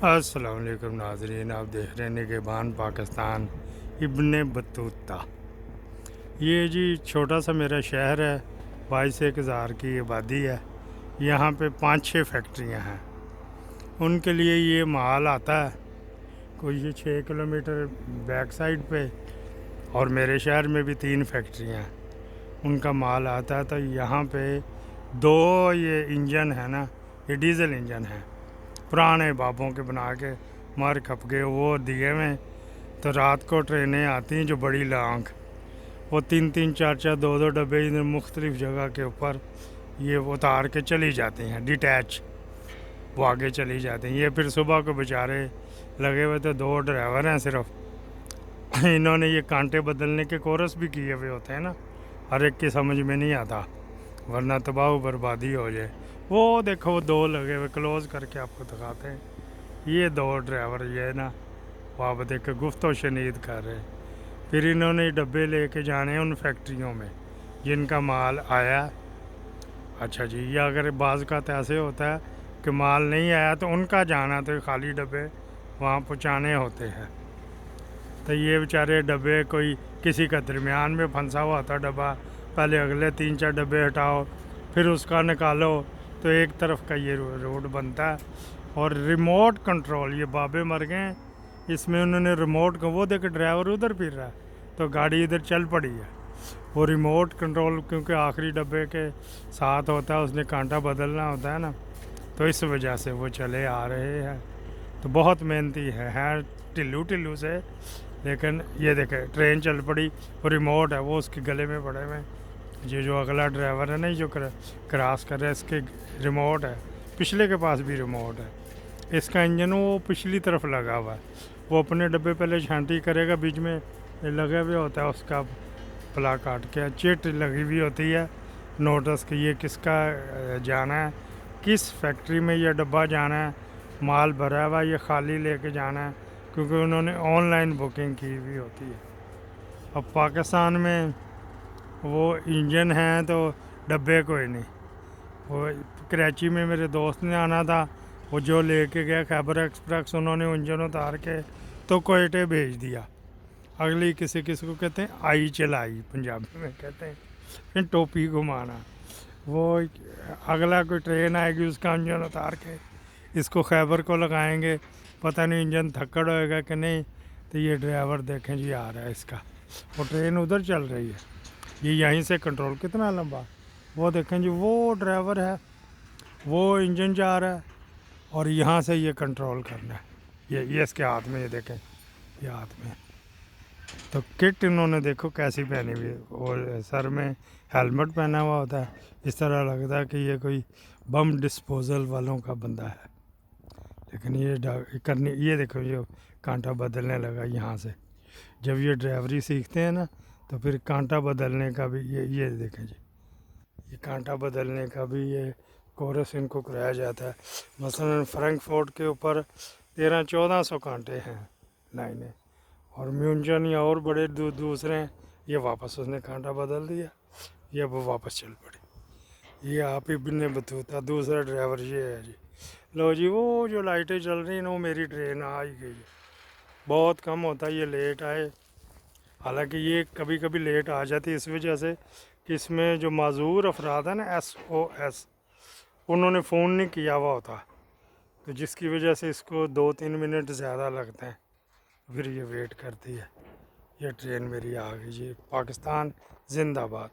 अस्सलाम वालेकुम नाज़रीन, आप देख रहे हैं निगहबान पाकिस्तान इब्ने बतूता। ये जी छोटा सा मेरा शहर है, 22,000 की आबादी है। यहाँ पे 5-6 फैक्ट्रियाँ हैं। उनके लिए ये माल आता है कोई ये 6 किलोमीटर बैक साइड पे, और मेरे शहर में भी 3 फैक्ट्रियाँ हैं। उनका माल आता है तो यहाँ पे 2 ये इंजन है ना, ये डीज़ल इंजन है, पुराने बाबों के बना के मार खप गए वो दिए में। तो रात को ट्रेनें आती हैं जो बड़ी लांग, वो 3-3, 4-4, 2-2 डब्बे इधर मुख्तलिफ जगह के ऊपर ये उतार के चली जाती हैं, डिटैच वो आगे चली जाती हैं। ये फिर सुबह को बेचारे लगे हुए तो 2 ड्राइवर हैं सिर्फ। इन्होंने ये कांटे बदलने के कोर्स भी किए हुए होते हैं ना, हर एक की समझ में नहीं आता, वरना तबाह बर्बादी हो जाए। वो देखो वो 2 लगे हुए, क्लोज करके आपको दिखाते हैं। ये 2 ड्राइवर ये ना वो आप देख के गुफ्तो शनीद कर रहे हैं। फिर इन्होंने डब्बे लेके जाने हैं उन फैक्ट्रियों में जिनका माल आया। अच्छा जी, ये अगर बाज़ का तो ऐसे होता है कि माल नहीं आया तो उनका जाना, तो खाली डब्बे वहाँ पहुँचाने होते हैं। तो ये बेचारे डब्बे कोई किसी का दरमियान में फंसा हुआ था डब्बा, पहले अगले 3-4 डब्बे हटाओ, फिर उसका निकालो, तो एक तरफ का ये रोड बनता है। और रिमोट कंट्रोल, ये बाबे मर गए, इसमें उन्होंने रिमोट को, वो देखे ड्राइवर उधर फिर रहा है तो गाड़ी इधर चल पड़ी है। वो रिमोट कंट्रोल क्योंकि आखिरी डब्बे के साथ होता है, उसने कांटा बदलना होता है ना, तो इस वजह से वो चले आ रहे हैं। तो बहुत मेहनती है टिल्लू टिल्लू से, लेकिन ये देखे ट्रेन चल पड़ी, वो रिमोट है वो उसके गले में पड़े हुए। ये जो अगला ड्राइवर है ना, जो क्रॉस कर रहा है, इसके रिमोट है, पिछले के पास भी रिमोट है। इसका इंजन वो पिछली तरफ लगा हुआ है, वो अपने डब्बे पहले छांटी करेगा, बीच में लगे हुए होता है, उसका प्ला काट के चिट लगी हुई होती है, नोटिस कि ये किसका जाना है, किस फैक्ट्री में ये डब्बा जाना है, माल भरा हुआ ये खाली लेके जाना है, क्योंकि उन्होंने ऑनलाइन बुकिंग की हुई होती है। अब पाकिस्तान में वो इंजन है तो डब्बे कोई नहीं। वो कराची में मेरे दोस्त ने आना था, वो जो लेके गया खैबर एक्सप्रेस, उन्होंने इंजन उतार के तो कोयटे भेज दिया। अगली किसी किसी को कहते हैं आई चलाई, पंजाबी में कहते हैं, फिर टोपी घुमाना। वो अगला कोई ट्रेन आएगी उसका इंजन उतार के इसको खैबर को लगाएंगे, पता नहीं इंजन थक्कड़ होएगा कि नहीं। तो ये ड्राइवर देखें जी आ रहा है इसका, वो ट्रेन उधर चल रही है, ये यहीं से कंट्रोल कितना लंबा, वो देखें जी वो ड्राइवर है, वो इंजन जा रहा है और यहाँ से ये कंट्रोल करना है। ये इसके हाथ में, ये देखें ये हाथ में। तो किट इन्होंने देखो कैसी पहनी हुई है, और सर में हेलमेट पहना हुआ होता है, इस तरह लगता है कि ये कोई बम डिस्पोजल वालों का बंदा है। लेकिन ये करनी, ये देखो ये कांटा बदलने लगा यहाँ से। जब ये ड्राइवरी सीखते हैं ना तो फिर कांटा बदलने का भी ये देखें जी, ये कांटा बदलने का भी ये कोर्स इनको कराया जाता है। मसलन फ्रैंकफर्ट के ऊपर 1300-1400 कांटे हैं लाइनें, और म्यूंजन या और बड़े दूसरे हैं, ये वापस उसने कांटा बदल दिया, ये वो वापस चल पड़ी। ये आप इब्ने बतूता, दूसरा ड्राइवर ये है जी। लो जी, वो जो लाइटें चल रही हैं वो मेरी ट्रेन आ ही गई है। बहुत कम होता है ये लेट आए, हालांकि ये कभी कभी लेट आ जाती है इस वजह से कि इसमें जो माजूर अफराद है ना, SOS, उन्होंने फ़ोन नहीं किया हुआ होता, तो जिसकी वजह से इसको 2-3 मिनट ज़्यादा लगते हैं, फिर ये वेट करती है। ये ट्रेन मेरी आ गई जी। पाकिस्तान जिंदाबाद।